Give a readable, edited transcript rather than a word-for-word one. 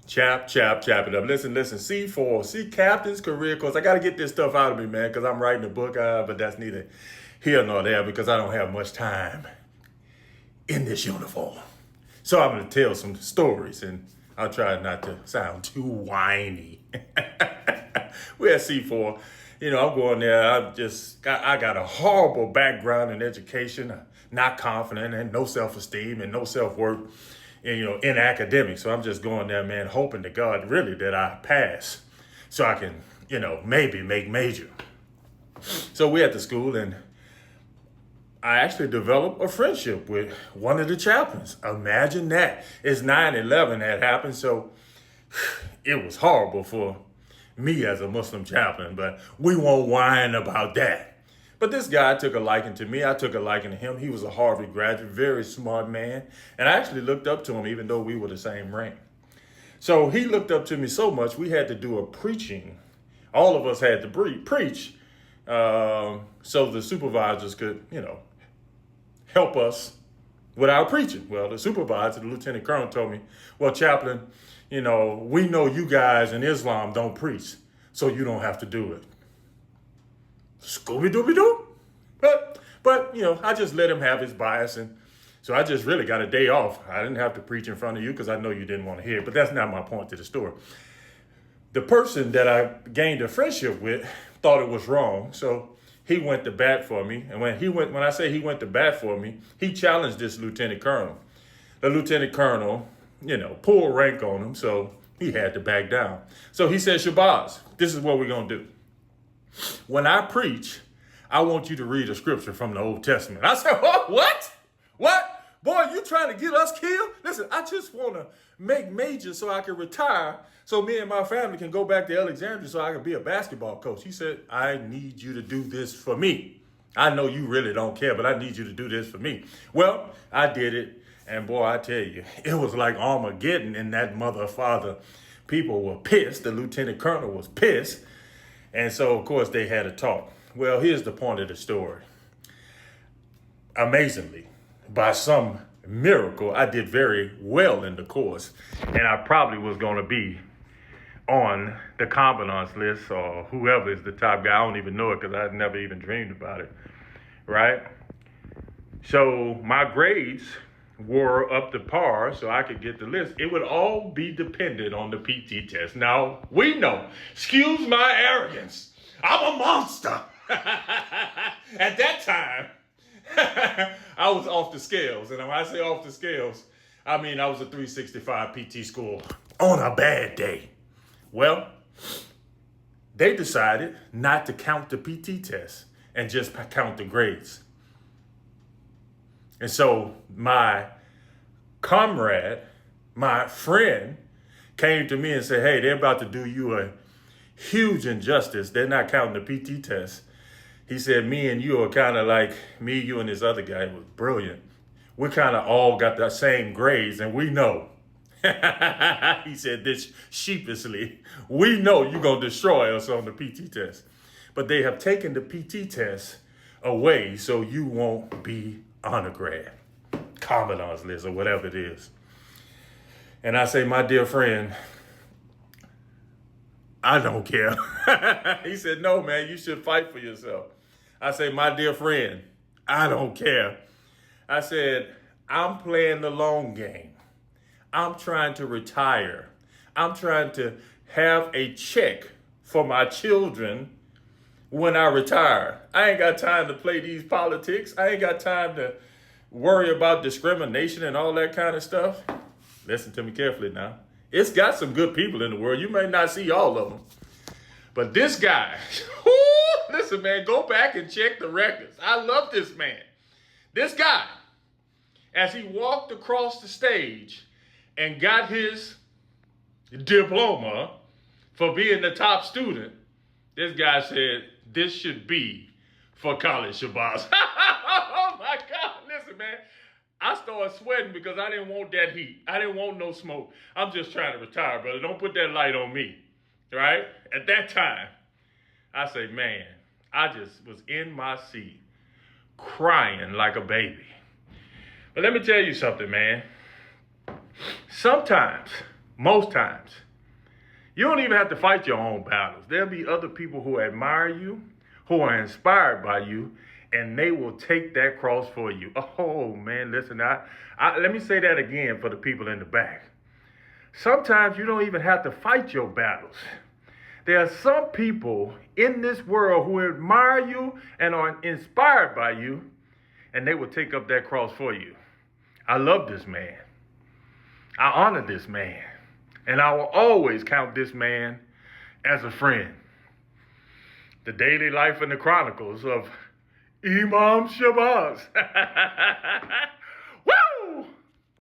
Chap it up. Listen. C4, C Captain's Career Course. I got to get this stuff out of me, man, because I'm writing a book, but that's neither here nor there because I don't have much time in this uniform. So I'm going to tell some stories, and I'll try not to sound too whiny. We're at C4. I'm going there. I got a horrible background in education, not confident, and no self-esteem and no self-worth, in academics. So I'm just going there, man, hoping to God really that I pass so I can, maybe make major. So we're at the school, and I actually developed a friendship with one of the chaplains. Imagine that. It's 9/11 that happened, so it was horrible for me as a Muslim chaplain, but we won't whine about that. But this guy took a liking to me. I took a liking to him. He was a Harvard graduate, very smart man. And I actually looked up to him even though we were the same rank. So he looked up to me so much, we had to do a preaching. All of us had to preach so the supervisors could, help us with our preaching. Well, the supervisor, the lieutenant colonel, told me, well, chaplain, we know you guys in Islam don't preach, so you don't have to do it. Scooby-Dooby-Doo. But I just let him have his bias, and so I just really got a day off. I didn't have to preach in front of you because I know you didn't want to hear it, but that's not my point to the story. The person that I gained a friendship with thought it was wrong, so he went to bat for me. And when I say he went to bat for me, he challenged this lieutenant colonel. The lieutenant colonel, pulled rank on him, so he had to back down. So he said, Shabazz, this is what we're going to do. When I preach, I want you to read a scripture from the Old Testament. I said, what? What? Boy, you trying to get us killed? Listen, I just want to make major so I can retire so me and my family can go back to Alexandria so I can be a basketball coach. He said, I need you to do this for me. I know you really don't care, but I need you to do this for me. Well, I did it. And boy, I tell you, it was like Armageddon in that mother father. People were pissed. The lieutenant colonel was pissed. And so, of course, they had a talk. Well, here's the point of the story. Amazingly, by some miracle, I did very well in the course. And I probably was going to be on the commandant's list or whoever is the top guy. I don't even know it because I had never even dreamed about it. Right? So my grades were up to par so I could get the list. It would all be dependent on the PT test. Now, we know, excuse my arrogance, I'm a monster. At that time, I was off the scales. And when I say off the scales, I mean I was a 365 PT score on a bad day. Well, they decided not to count the PT test and just count the grades. And so my comrade, my friend, came to me and said, hey, they're about to do you a huge injustice. They're not counting the PT test. He said, me and you are kind of like me, you, and this other guy was brilliant. We kind of all got the same grades, and we know. He said this sheepishly. We know you're going to destroy us on the PT test. But they have taken the PT test away so you won't be honor grad, commandant's list, or whatever it is. And I say, my dear friend, I don't care. He said, no, man, you should fight for yourself. I say, my dear friend, I don't care. I said, I'm playing the long game. I'm trying to retire. I'm trying to have a check for my children when I retire. I ain't got time to play these politics. I ain't got time to worry about discrimination and all that kind of stuff. Listen to me carefully now. It's got some good people in the world. You may not see all of them. But this guy, listen, man, go back and check the records. I love this man. This guy, as he walked across the stage and got his diploma for being the top student, this guy said, this should be for college, Shabazz. Oh, my God. Listen, man. I started sweating because I didn't want that heat. I didn't want no smoke. I'm just trying to retire, brother. Don't put that light on me. Right? At that time, I say, man, I just was in my seat crying like a baby. But let me tell you something, man. Sometimes Most times. You don't even have to fight your own battles. There'll be other people who admire you, who are inspired by you, and they will take that cross for you. Oh, man, listen, let me say that again for the people in the back. Sometimes you don't even have to fight your battles. There are some people in this world who admire you and are inspired by you, and they will take up that cross for you. I love this man. I honor this man. And I will always count this man as a friend. The Daily Life and the Chronicles of Imam Shabazz.